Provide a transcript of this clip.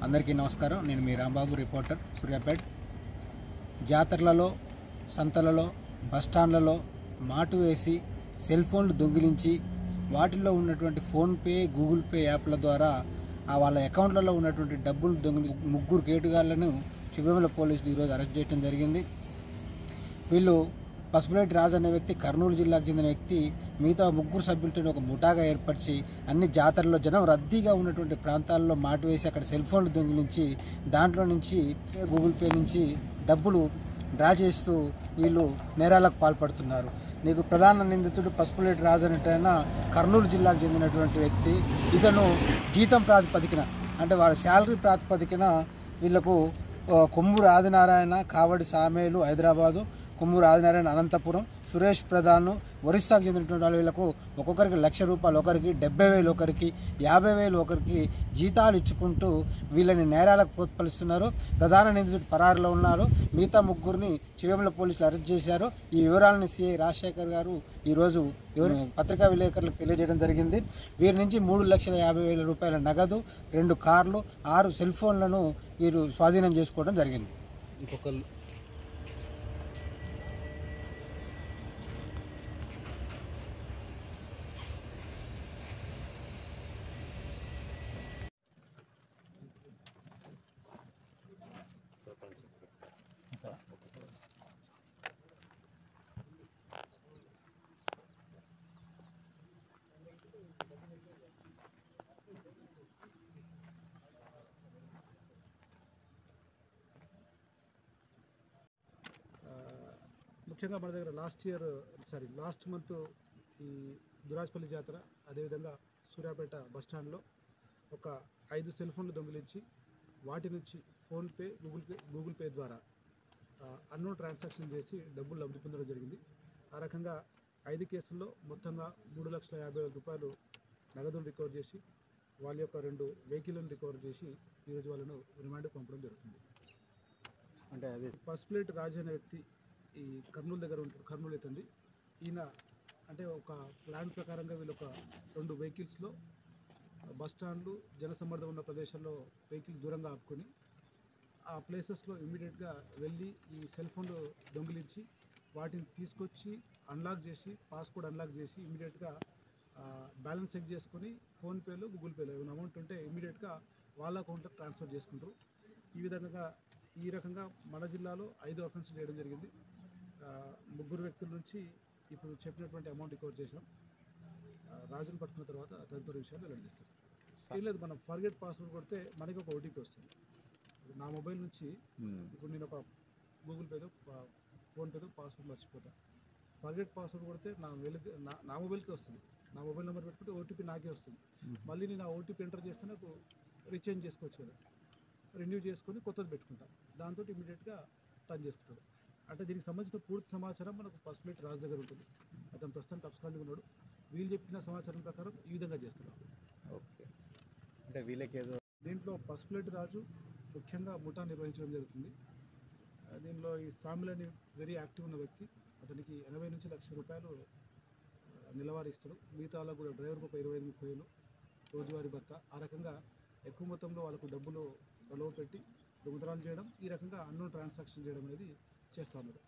అందరికీ నమస్కారం. నేను మీ రాంబాబు, రిపోర్టర్, సూర్యాపేట్. జాతరలలో, సంతలలో, బస్టాండ్లలో మాటు వేసి సెల్ ఫోన్లు దొంగిలించి వాటిల్లో ఉన్నటువంటి ఫోన్పే, గూగుల్ పే యాప్ల ద్వారా వాళ్ళ అకౌంట్లలో ఉన్నటువంటి డబ్బులు దొంగిలి 3 కేటుగాళ్లను చివరిలో పోలీసులు ఈరోజు అరెస్ట్ చేయడం జరిగింది. వీళ్ళు పసుపులేటి రాజు అనే వ్యక్తి కర్నూలు జిల్లాకు చెందిన వ్యక్తి మిగతా 3 సభ్యులతో ఒక ముఠాగా ఏర్పరిచి అన్ని జాతరలో జనం రద్దీగా ఉన్నటువంటి ప్రాంతాల్లో మాటు వేసి అక్కడ సెల్ ఫోన్లు దొంగిలించి దాంట్లో నుంచి గూగుల్ పే నుంచి డబ్బులు డ్రా చేస్తూ వీళ్ళు నేరాలకు పాల్పడుతున్నారు. నీకు ప్రధాన నిందితుడు పసుపులేటి రాజు అనేటైనా కర్నూలు జిల్లాకు చెందినటువంటి వ్యక్తి. ఇతను జీతం ప్రాతిపదికన అంటే వారి శాలరీ ప్రాతిపదికన వీళ్లకు కొమ్మూరు ఆదినారాయణ, కావడి సామేలు హైదరాబాదు, కొమ్మూరు ఆదినారాయణ అనంతపురం, సురేష్ ప్రధాన్ ఒరిస్సాకు చెందినటువంటి వాళ్ళు వీళ్ళకు ఒక్కొక్కరికి ₹1,00,000, ఒకరికి 70,000, ఒకరికి 50,000, ఒకరికి జీతాలు ఇచ్చుకుంటూ వీళ్ళని నేరాలకు ప్రోత్సహిస్తున్నారు. ప్రధాన నిందితుడు పరారులో ఉన్నారు. మిగతా 3ని చివరిలో పోలీసులు అరెస్ట్ చేశారు. ఈ వివరాలను సిఐ రాజశేఖర్ గారు ఈరోజు పత్రికా విలేకరులకు తెలియజేయడం జరిగింది. వీరి నుంచి ₹3,50,000 నగదు, 2 కార్లు, 6 సెల్ ఫోన్లను వీరు స్వాధీనం చేసుకోవడం జరిగింది. ముఖ్యంగా మన దగ్గర లాస్ట్ మంత్ ఈ దురాజ్పల్లి జాతర, అదేవిధంగా సూర్యాపేట బస్టాండ్లో ఒక 5 సెల్ ఫోన్లు దొంగిలించి వాటి నుంచి ఫోన్పే, గూగుల్ పే ద్వారా అన్నోన్ ట్రాన్సాక్షన్ చేసి డబ్బులు లబ్ధి పొందడం జరిగింది. ఆ రకంగా 5 కేసుల్లో మొత్తంగా ₹3,50,000 నగదును రికవర్ చేసి వాళ్ళ యొక్క 2 వెహికల్లను రికవర్ చేసి ఈరోజు వాళ్ళను రిమాండ్కి పంపడం జరుగుతుంది. అంటే అదే పసుపులేటి రాజు అనే వ్యక్తి ఈ కర్నూలు దగ్గర ఉంటాడు. కర్నూలు అవుతుంది. ఈయన అంటే ఒక ప్లాన్ ప్రకారంగా వీళ్ళు ఒక 2 వెహికల్స్లో బస్టాండ్లు, జనసమ్మర్దం ఉన్న ప్రదేశాల్లో వెహికల్ దూరంగా ఆపుకొని ఆ ప్లేసెస్లో ఇమ్మీడియట్గా వెళ్ళి ఈ సెల్ ఫోన్లు దొంగిలించి వాటిని తీసుకొచ్చి అన్లాక్ చేసి, పాస్కోడ్ అన్లాక్ చేసి ఇమ్మీడియట్గా బ్యాలెన్స్ చెక్ చేసుకొని ఫోన్పేలో, గూగుల్ పేలో ఏమైనా అమౌంట్ ఉంటే ఇమ్మీడియట్గా వాళ్ళ అకౌంట్కి ట్రాన్స్ఫర్ చేసుకుంటారు. ఈ రకంగా మన జిల్లాలో 5 అఫెన్స్లు చేయడం జరిగింది. 3 వ్యక్తుల నుంచి ఇప్పుడు చెప్పినటువంటి అమౌంట్ రికవర్ చేసాం. రాజును పట్టుకున్న తర్వాత తదుపరి విషయాలు వెల్లడిస్తాం. ఏం లేదు, మనం ఫర్గెట్ పాస్వర్డ్ కొడితే మనకి ఒక ఓటీపీ వస్తుంది. నా మొబైల్ నుంచి ఇప్పుడు నేను ఒక గూగుల్ పేదో, ఫోన్పేదో పాస్వర్డ్ మర్చిపోతాను. ఫర్గెట్ పాస్వర్డ్ కొడితే నా మొబైల్కి వస్తుంది. నా మొబైల్ నెంబర్ పెట్టుకుంటే ఓటీపీ నాకే వస్తుంది. మళ్ళీ నేను ఆ ఓటీపీ ఎంటర్ చేస్తే నాకు రీచేంజ్ చేసుకోవచ్చు కదా, రెన్యూ చేసుకొని కొత్తది పెట్టుకుంటాను. దాంతో ఇమీడియట్గా టర్న్ చేసుకుంటాడు. అంటే దీనికి సంబంధించిన పూర్తి సమాచారం మనకు పసుపులేటి రాజు దగ్గర ఉంటుంది. అతను ప్రస్తుతం అబ్స్కాండింగ్ ఉన్నాడు. వీళ్ళు చెప్పిన సమాచారం ప్రకారం ఈ విధంగా చేస్తున్నారు. ఓకే, అంటే వీళ్ళకి ఏదో దీంట్లో పసుపులేటి రాజు ముఖ్యంగా ముఠా నిర్వహించడం జరుగుతుంది. దీనిలో ఈ సామిల్ అని వెరీ యాక్టివ్ ఉన్న వ్యక్తి. అతనికి 80 నుంచి ₹1,00,000 నెలవారీ ఇస్తాడు. మిగతా కూడా డ్రైవర్కి ఒక 25-30,000 రోజువారీ భత్తా. ఆ రకంగా ఎక్కువ మొత్తంలో వాళ్ళకు డబ్బులు ప్రలోభ పెట్టి దొంగతనాలు చేయడం, ఈ రకంగా అన్నోన్ ట్రాన్సాక్షన్ చేయడం అనేది చేస్తూ ఉన్నారు.